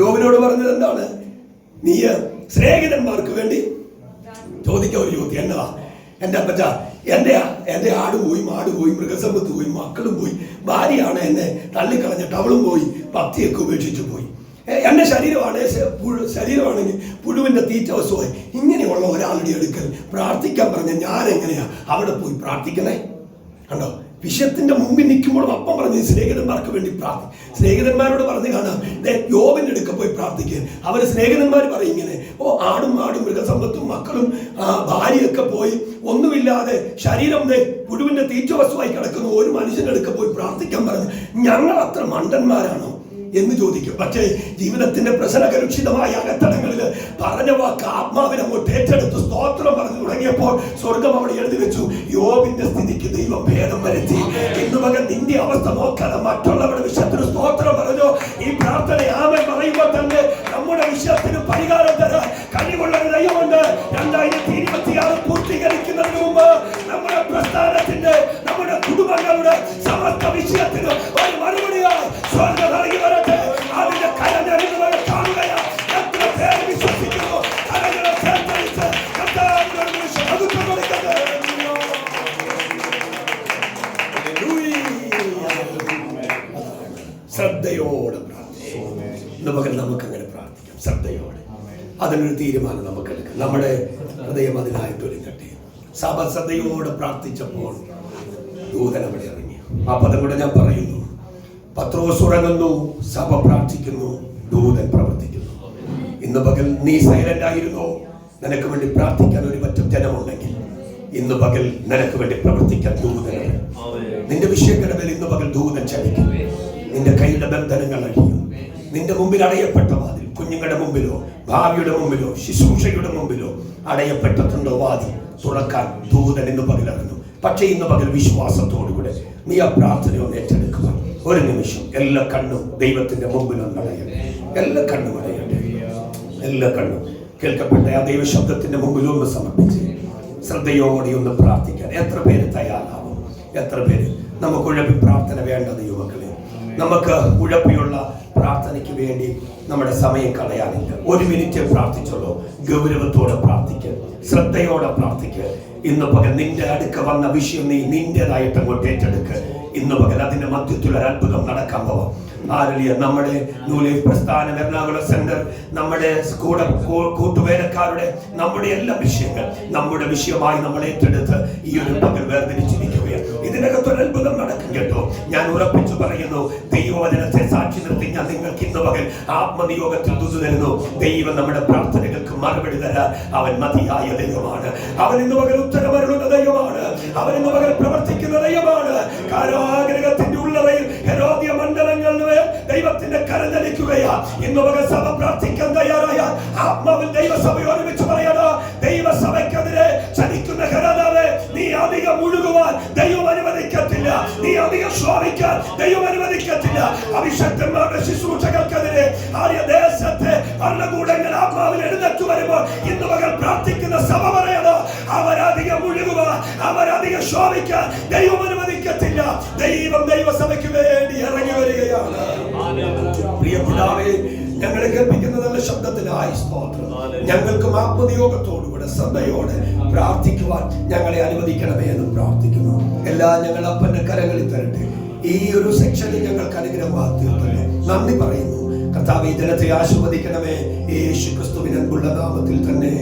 യോബിനോട് പറഞ്ഞത് എന്താണ്? നീ സ്നേഹിതന്മാർക്ക് വേണ്ടി ചോദിക്കാൻ ഒരു ചോദ്യം എന്നതാ, എന്റെ അപ്പച്ച എന്റെ ആട് പോയി, മാട് പോയി, മൃഗസമ്പത്ത് പോയി, മക്കളും പോയി, ഭാര്യയാണ് എന്നെ തള്ളിക്കളഞ്ഞിട്ട് അവളും പോയി, പത്തിയൊക്കെ ഉപേക്ഷിച്ചു പോയി, എന്റെ ശരീരമാണെങ്കിൽ പുഴുവിന്റെ തീറ്റ വസ്തുവായി. ഇങ്ങനെയുള്ള ഒരാളുടെ അടുക്കൽ പ്രാർത്ഥിക്കാൻ പറഞ്ഞ ഞാൻ എങ്ങനെയാ അവിടെ പോയി പ്രാർത്ഥിക്കണേ? കണ്ടോ, വിഷയത്തിന്റെ മുമ്പിൽ നിൽക്കുമ്പോൾ അപ്പം പറഞ്ഞ് സ്നേഹിതന്മാർക്ക് വേണ്ടി സ്നേഹിതന്മാരോട് പറഞ്ഞു കാണാം, യോബിന്റെ അടുക്ക പോയി പ്രാർത്ഥിക്കുക. അവര് സ്നേഹിതന്മാർ പറയും ഇങ്ങനെ, ആടും മാടും മൃഗസമ്പത്തും മക്കളും ഭാര്യയൊക്കെ പോയി ഒന്നുമില്ലാതെ ശരീരം പുഴുവിന്റെ തീറ്റ വസ്തുവായി കിടക്കുന്ന ഒരു മനുഷ്യന്റെ അടുക്ക പോയി പ്രാർത്ഥിക്കാൻ പറഞ്ഞു. ഞങ്ങൾ അത്ര മണ്ടന്മാരാണോ? എന്ന് ചോദിക്കും. പക്ഷേ ജീവിതത്തിന്റെ പ്രശ്നകലുഷിതമായ അകത്തടങ്ങളിൽ പറഞ്ഞ വാക്ക് ആത്മാവിനെ അങ്ങോട്ട് ഏറ്റെടുത്ത് സ്തോത്രം പറഞ്ഞു തുടങ്ങിയപ്പോൾ സ്വർഗം അവിടെ എഴുതി വെച്ചു, യോബിന്റെ സ്ഥിതിക്ക് ദൈവം ഭേദം വരുത്തി. ഇന്ന് മകൻ നിന്റെ അവസ്ഥ നോക്കാതെ മറ്റുള്ളവരുടെ വിഷയത്തിന് സ്തോത്രം പറഞ്ഞു. ഈ പ്രാർത്ഥന ആമേൻ പറയുമ്പോൾ തന്നെ നമ്മുടെ വിഷയത്തിന് പരിഹാരം തരാൻ കഴിവുള്ള ഒരു ദൈവമുണ്ട്. 2026 പൂർത്തീകരിക്കുന്നതിന് മുമ്പ് നമ്മുടെ പ്രസ്ഥാനത്തിന്റെ, നമ്മുടെ കുടുംബങ്ങളുടെ സമസ്ത വിഷയത്തിന് ഒരു മറുപടിയായി സ്വർഗം ഇറങ്ങി വരട്ടെ. അതിന്റെ കരഞ്ഞറിഞ്ഞവരെ കാണുകയാണ്. എത്ര പേര് വിശ്വസിക്കുന്നു? കരങ്ങളെ ചേർത്തടിച്ച് കർത്താവിനോട് മഹത്വം കൊടുക്കട്ടെ. ശ്രദ്ധയോടെ പ്രാർത്ഥിക്കും. ഇന്ന് പകൽ നമുക്ക് അങ്ങനെ പ്രാർത്ഥിക്കാം, ശ്രദ്ധയോടെ. അതിനൊരു തീരുമാനം നമുക്ക് എടുക്കാം. നമ്മുടെ ഹൃദയം അതിനായിട്ട് ഒരുങ്ങട്ടെ. സഭ ശ്രദ്ധയോടെ പ്രാർത്ഥിച്ചപ്പോൾ ദൂതൻ അവിടെ ഇറങ്ങി. ആ പദം കൂടെ ഞാൻ പറയുന്നു. പത്രോസ് ഉറങ്ങുന്നു, സഭ പ്രാർത്ഥിക്കുന്നു, ദൂതൻ പ്രവർത്തിക്കുന്നു. ഇന്ന് പകൽ നീ സൈലന്റ് ആയിരുന്നോ? നിനക്ക് വേണ്ടി പ്രാർത്ഥിക്കാൻ ഒരു പറ്റം ജനമുണ്ടെങ്കിൽ ഇന്ന് പകൽ നിനക്ക് വേണ്ടി പ്രവർത്തിക്കാൻ ദൂതനാണ്. നിന്റെ വിഷയങ്ങളുടെ മേൽ ഇന്ന് പകൽ ദൂതൻ ചലിക്കും. നിന്റെ കൈയുടെ ബന്ധനങ്ങൾ അഴിയും. നിന്റെ മുമ്പിൽ അടയപ്പെട്ട വാതിൽ, കുഞ്ഞുങ്ങളുടെ മുമ്പിലോ ഭാവിയുടെ മുമ്പിലോ ശുശ്രൂഷയുടെ മുമ്പിലോ അടയപ്പെട്ടിട്ടുണ്ടോ വാതിൽ തുറക്കാൻ ദൂതൻ ഇന്ന് പകൽ ഇറങ്ങും. പക്ഷേ ഇന്ന് പകൽ വിശ്വാസത്തോടുകൂടെ നീ ആ പ്രാർത്ഥനയൊന്ന് ഏറ്റെടുക്കുക. ഒരു നിമിഷം എല്ലാ കണ്ണും ദൈവത്തിന്റെ മുമ്പിലൊന്ന് അടയട്ടെ. എല്ലാ കണ്ണും അടയട്ടെ. എല്ലാ കണ്ണും കേൾക്കപ്പെട്ട ആ ദൈവ ശബ്ദത്തിന്റെ മുമ്പിലൊന്ന് സമർപ്പിച്ച് ശ്രദ്ധയോടെ ഒന്ന് പ്രാർത്ഥിക്കാൻ എത്ര പേര് തയ്യാറാവും? എത്ര പേര്? നമുക്ക് ഉഴപ്പി പ്രാർത്ഥന വേണ്ട ദൈവമക്കളെ. നമുക്ക് ഉഴപ്പിയുള്ള പ്രാർത്ഥനയ്ക്ക് വേണ്ടി നമ്മുടെ സമയം കളയാനില്ല. 1 മിനിറ്റ് പ്രാർത്ഥിച്ചുള്ളൂ. ഗൗരവത്തോടെ പ്രാർത്ഥിക്കുക, ശ്രദ്ധയോടെ പ്രാർത്ഥിക്കുക. ഇന്ന് പകൽ നിന്റെ അടുക്ക വന്ന വിഷയം നീ നിന്റേതായിട്ട് അങ്ങോട്ട് ഏറ്റെടുക്കുക. ഇന്ന് പകൽ അതിന്റെ മധ്യത്തിൽ ഒരു അത്ഭുതം നടക്കാൻ പോവാം. ആരലിയ നമ്മുടെ ന്യൂലൈഫ് പ്രസ്ഥാനം, എറണാകുളം സെന്റർ, നമ്മുടെ കൂട്ടുവേലക്കാരുടെ, നമ്മുടെ എല്ലാ വിഷയങ്ങൾ നമ്മുടെ വിഷയമായി നമ്മൾ ഏറ്റെടുത്ത് ഈ ഒരു പകൽ വേർതിരിച്ചിരിക്കുകയാണ്. ഇതിനകത്തൊരു അത്ഭുതം നടക്കും കേട്ടോ. ഞാൻ ഉറപ്പിച്ചു പറയുന്നു, ദൈവവചനത്തെ സാക്ഷി നിർത്തി ഞാൻ നിങ്ങൾക്ക് ഇന്ന് പകൽ ആത്മനിയോഗത്തിൽ തരുന്നു. ദൈവം നമ്മുടെ പ്രാർത്ഥനകൾക്ക് മറുപടി തരാൻ അവൻ മതിയായ ദൈവമാണ്. അവൻ ഇന്ന് പകൽ ഉത്തരമരുളുന്ന ദൈവമാണ്. അവൻ ഇന്ന് പകൽ പ്രവർത്തിക്കുന്ന ദൈവമാണ്. കാരാഗ്രഹത്തിന്റെ ഉള്ളറയിൽ ഹെരോദ്യ മണ്ഡലങ്ങളിൽ ദൈവത്തിന്റെ കരഞ്ഞലിക്കുകയാ. ഇന്ന് പകൽ സഭ പ്രാർത്ഥിക്കാൻ തയ്യാറായ ആത്മാവിൽ ദൈവസഭ ഒരുമിച്ച് പറയണോ, ദൈവസഭയ്ക്കെതിരെ ചലിക്കുന്ന ഹെരോദാവേ, നീ അധികം മുഴുകുവാൻ ദൈവം അനുവദിക്കത്തില്ല. നീ അധികം ശ്വാസിക്കാൻ ദൈവം അനുവദിക്കത്തില്ല. അഭിഷക്തന്മാരുടെ ശുശ്രൂഷകൾക്കെതിരെ ആര്യദേശത്തെ ഭരണകൂടങ്ങൾ ആത്മാവിൽ എഴുന്നേറ്റ് വരുമ്പോൾ ഇന്ന് പകൽ പ്രാർത്ഥിക്കുന്ന സഭ പറയണോ, അവരധികം മുഴുകുവാൻ, അവരധികം ശ്വാസിക്കാൻ ദൈവം അനുവദിക്കത്തില്ല. ദൈവം ദൈവസഭയ്ക്ക് വേണ്ടി ഇറങ്ങി വരികയാണ്. പ്രിയ പിതാവേ, ഞങ്ങളെ കേൾപ്പിക്കുന്ന നല്ല ശബ്ദത്തിനായി സ്തോത്രം. ഞങ്ങൾക്കും ആത്മനിയോഗത്തോടുകൂടെ ശ്രദ്ധയോടെ പ്രാർത്ഥിക്കുവാൻ ഞങ്ങളെ അനുവദിക്കണമേ എന്ന് പ്രാർത്ഥിക്കുന്നു. എല്ലാം ഞങ്ങൾ അപ്പന്റെ കരങ്ങളിൽ തരട്ടെ. ഈ ഒരു സെക്ഷനിൽ ഞങ്ങൾക്ക് അനുഗ്രഹമായി തീർത്തല്ലേ നന്ദി പറയുന്നു. കർത്താവേ, ജനത്തെ ആശീർവദിക്കണമേ. യേശു ക്രിസ്തുവിൻ അൻപുള്ള നാമത്തിൽ തന്നെ.